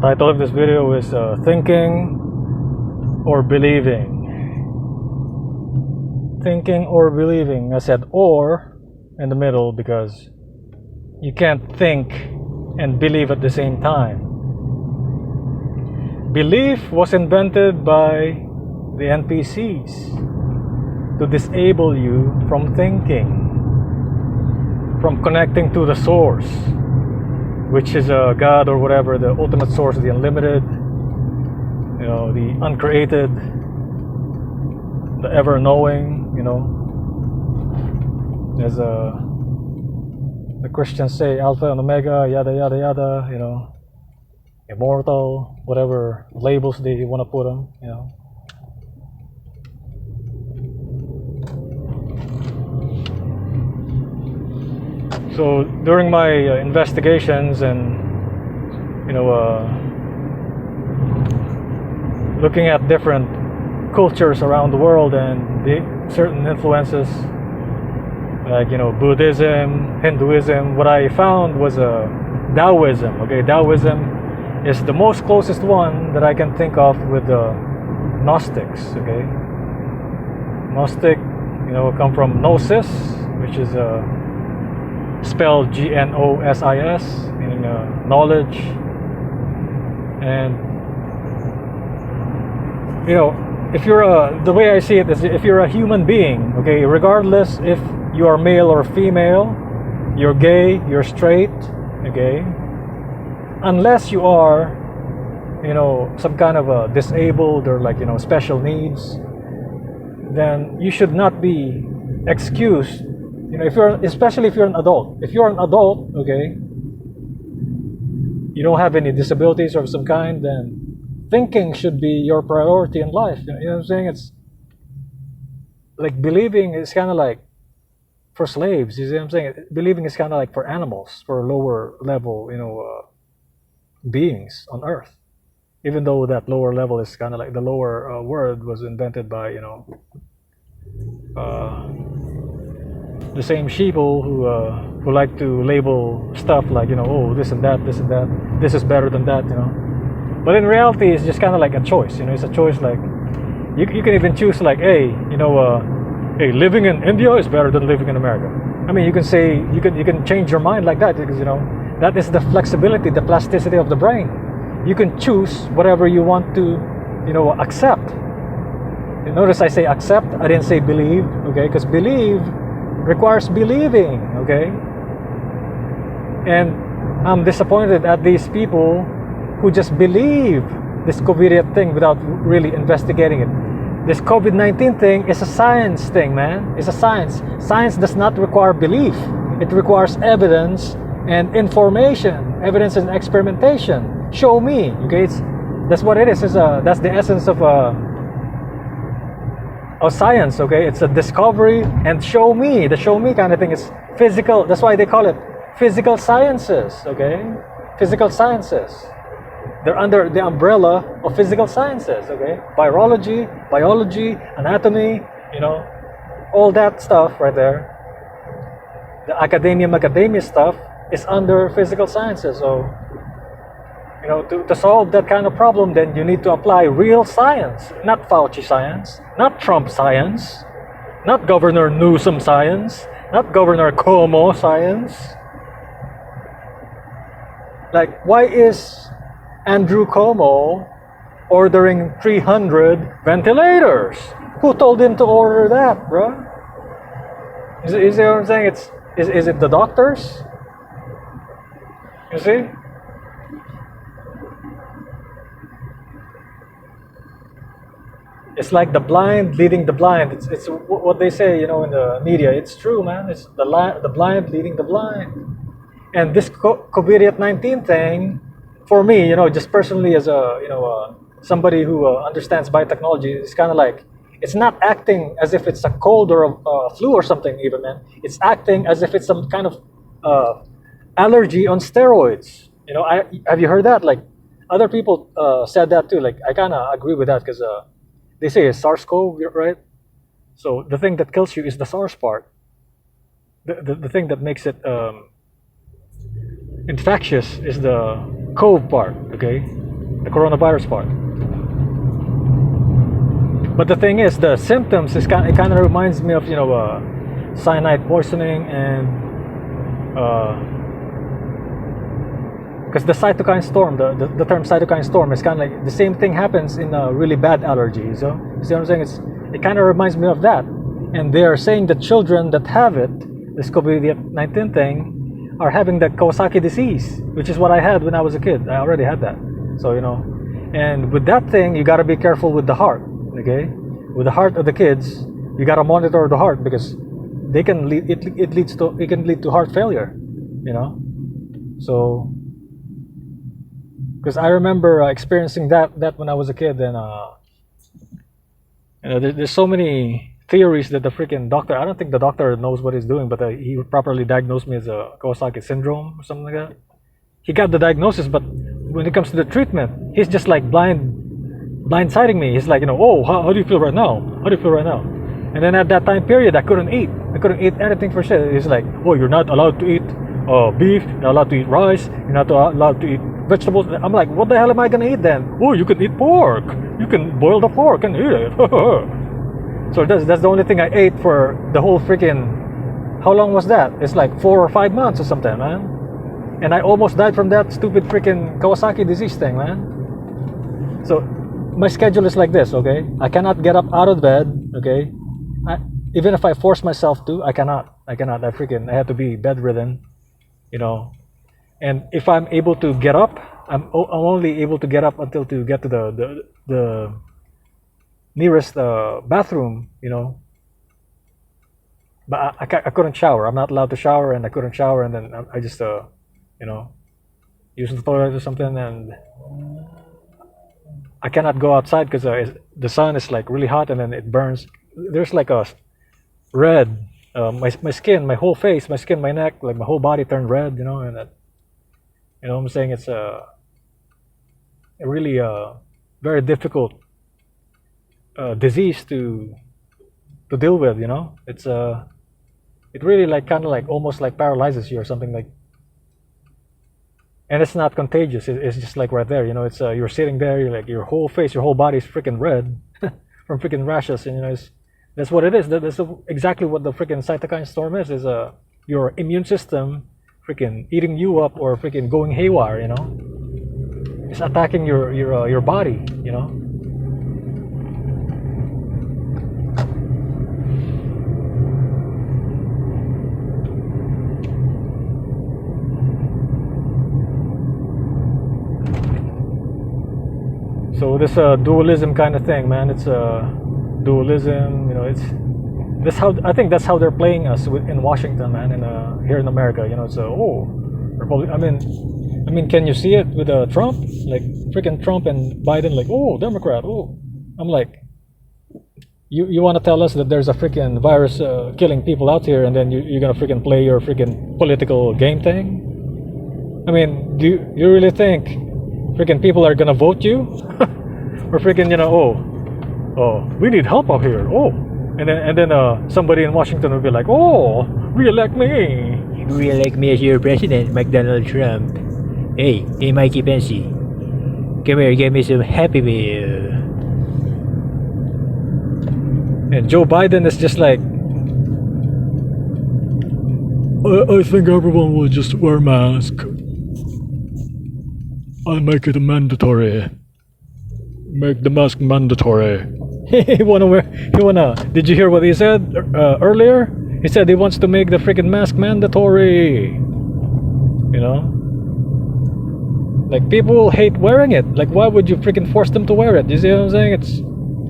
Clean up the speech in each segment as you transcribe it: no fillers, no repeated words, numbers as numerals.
Title of this video is Thinking or Believing. Thinking or believing. I said or in the middle because you can't think and believe at the same time. Belief was invented by the NPCs to disable you from thinking, from connecting to the source, which is a God or whatever, the ultimate source, the unlimited, the uncreated, the ever-knowing, as the Christians say, Alpha and Omega, yada yada yada, immortal, whatever labels they want to put them, So during my investigations and looking at different cultures around the world and the certain influences like Buddhism, Hinduism, what I found was Taoism. Okay, Taoism is the most closest one that I can think of with the Gnostics. Okay, Gnostic, come from gnosis, which is spelled Gnosis, meaning knowledge. And if you're the way I see it is, if you're a human being, okay, regardless if you are male or female, you're gay, you're straight, okay, unless you are some kind of a disabled or special needs, then you should not be excused. Especially if you're an adult. If you're an adult, okay, you don't have any disabilities of some kind, then thinking should be your priority in life. You know what I'm saying? It's like believing is kind of like for slaves. You see what I'm saying? Believing is kind of like for animals, for lower level, beings on Earth. Even though that lower level is kind of like the lower word was invented by the same sheeple who like to label stuff like oh, this and that, this and that, this is better than that, but in reality it's just kind of like a choice. It's a choice. Like you can even choose like, hey, hey, living in India is better than living in America. I mean, you can say, you can change your mind like that, because that is the flexibility, the plasticity of the brain. You can choose whatever you want to accept. Notice I say accept, I didn't say believe, okay, because believe requires believing, okay? And I'm disappointed at these people who just believe this COVID thing without really investigating it. This COVID-19 thing is a science thing, man. It's a science. Science does not require belief. It requires evidence and information, evidence and experimentation. Show me, okay? That's what it is. That's the essence of science, okay? It's a discovery and show me. The show me kind of thing is physical. That's why they call it physical sciences, okay? Physical sciences. They're under the umbrella of physical sciences, okay? Biology, anatomy, all that stuff right there. The macadamia stuff is under physical sciences. So, to solve that kind of problem, then you need to apply real science, not Fauci science, not Trump science, not Governor Newsom science, not Governor Cuomo science. Like, why is Andrew Cuomo ordering 300 ventilators? Who told him to order that, bro? Is what I'm saying? Is it the doctors? You see? It's like the blind leading the blind. It's what they say, in the media. It's true, man. It's the blind leading the blind. And this COVID-19 thing, for me, just personally as somebody who understands biotechnology, it's kind of like, it's not acting as if it's a cold or a flu or something even, man. It's acting as if it's some kind of allergy on steroids. Have you heard that? Like, other people said that too. Like, I kind of agree with that because they say it's SARS-CoV, right? So the thing that kills you is the SARS part. The thing that makes it infectious is the CoV part, okay? the coronavirus part. But the thing is, the symptoms is it kind of reminds me of cyanide poisoning and because the cytokine storm, the term cytokine storm is kind of like the same thing happens in a really bad allergy. So you see what I'm saying? It kind of reminds me of that. And they are saying that children that have it, this COVID-19 thing, are having the Kawasaki disease, which is what I had when I was a kid. I already had that. So and with that thing, you got to be careful with the heart. Okay, with the heart of the kids, you got to monitor the heart because they can lead, it can lead to heart failure. So because I remember experiencing that when I was a kid, and there's so many theories that the freaking doctor, I don't think the doctor knows what he's doing, but he properly diagnosed me as a Kawasaki syndrome or something like that. He got the diagnosis, but when it comes to the treatment, he's just like blindsiding me. He's like, oh, how do you feel right now? How do you feel right now? And then at that time period, I couldn't eat anything for shit. He's like, oh, you're not allowed to eat beef, you're not allowed to eat rice, you're not allowed to eat vegetables. I'm like, what the hell am I gonna eat then? Oh, you can eat pork. You can boil the pork and eat it. So that's the only thing I ate for the whole freaking, how long was that? It's like 4 or 5 months or something, man. And I almost died from that stupid freaking Kawasaki disease thing, man. So my schedule is like this, okay? I cannot get up out of bed, okay? Even if I force myself to, I cannot. I have to be bedridden, And if I'm able to get up, I'm only able to get up until to get to the nearest bathroom, But I couldn't shower. I'm not allowed to shower, and I couldn't shower, and then I just use the toilet or something, and I cannot go outside because the sun is like really hot, and then it burns. There's like a red, my skin, my whole face, my skin, my neck, like my whole body turned red, and that, I'm saying it's a really very difficult disease to deal with, It's it really like kind of like almost like paralyzes you or something like. And it's not contagious. It's just like right there, It's you're sitting there, you're like your whole face, your whole body is freaking red from freaking rashes, and that's what it is. That's exactly what the freaking cytokine storm is your immune system freaking eating you up or freaking going haywire, It's attacking your body, So this dualism kind of thing, man. It's dualism, I think that's how they're playing us in Washington, man, and here in America, It's Republic. I mean, can you see it with Trump? Like freaking Trump and Biden, like, oh, Democrat. Oh, I'm like, you want to tell us that there's a freaking virus killing people out here, and then you're gonna freaking play your freaking political game thing? I mean, do you really think freaking people are gonna vote you? Or freaking, we need help out here. Oh, and then somebody in Washington will be like, oh, re-elect me. Re-elect me as your president, Donald Trump. Hey, Mikey Pensy, come here, give me some Happy Meal. And Joe Biden is just like, I think everyone will just wear a mask. I'll make it mandatory. Make the mask mandatory. Did you hear what he said earlier? He said he wants to make the freaking mask mandatory. Like people hate wearing it. Like why would you freaking force them to wear it? You see what I'm saying? It's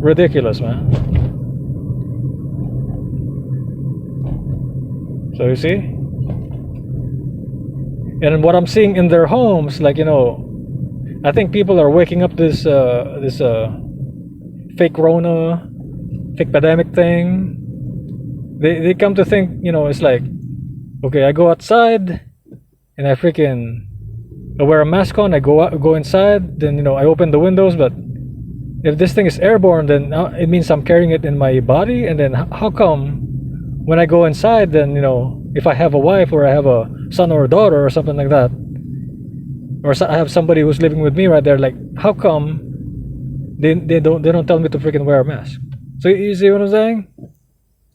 ridiculous, man. So you see? And what I'm seeing in their homes, like I think people are waking up this fake Rona, fake pandemic thing. They come to think, it's like, okay, I go outside and I wear a mask on. I go inside, then I open the windows. But if this thing is airborne, then it means I'm carrying it in my body. And then how come when I go inside, then if I have a wife or I have a son or a daughter or something like that, Or I have somebody who's living with me right there. Like, how come they don't tell me to freaking wear a mask? So you see what I'm saying?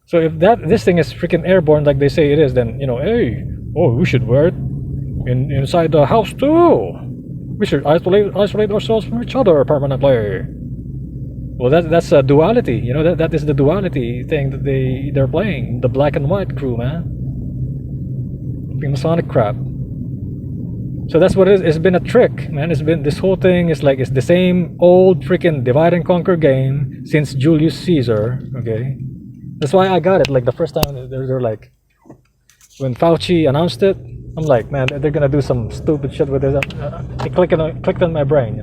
So if this thing is freaking airborne like they say it is, then hey, oh, we should wear it inside the house too. We should isolate ourselves from each other permanently. Well, that's a duality. That is the duality thing that they're playing. The black and white crew, man. The Masonic crap. So that's what it is. It's been a trick, man. It's been, this whole thing is like, it's the same old freaking divide and conquer game since Julius Caesar. Okay, that's why I got it. Like the first time they're like, when Fauci announced it, I'm like, man, they're gonna do some stupid shit with it. It clicked on my brain.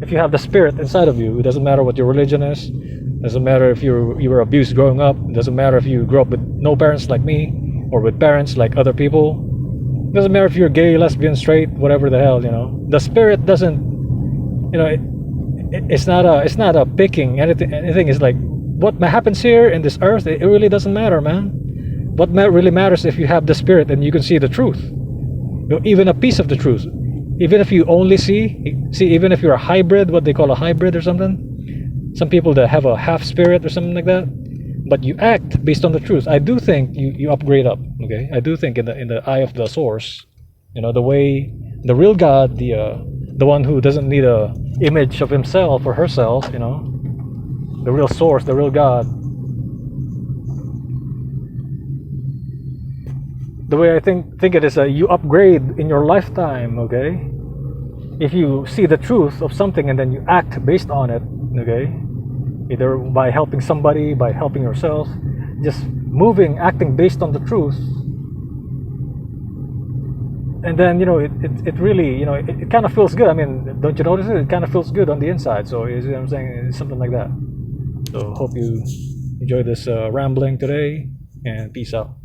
If you have the spirit inside of you, it doesn't matter what your religion is. It doesn't matter if you were abused growing up. It doesn't matter if you grew up with no parents like me or with parents like other people. It doesn't matter if you're gay, lesbian, straight, whatever the hell. The spirit doesn't. It's not a picking anything. Anything is like what happens here in this earth. It really doesn't matter, man. What really matters if you have the spirit and you can see the truth. Even a piece of the truth. Even if you only see, even if you're a hybrid, what they call a hybrid or something. Some people that have a half spirit or something like that. But you act based on the truth. I do think you upgrade up. Okay, I do think in the eye of the source, the way the real God, the one who doesn't need a image of himself or herself, the real source, the real God. The way I think it is, you upgrade in your lifetime. Okay, if you see the truth of something and then you act based on it. Okay. Either by helping somebody, by helping yourself, just acting based on the truth, and then it really it kind of feels good. I mean, don't you notice it? It kind of feels good on the inside. So you see what I'm saying? It's something like that. So hope you enjoy this rambling today, and peace out.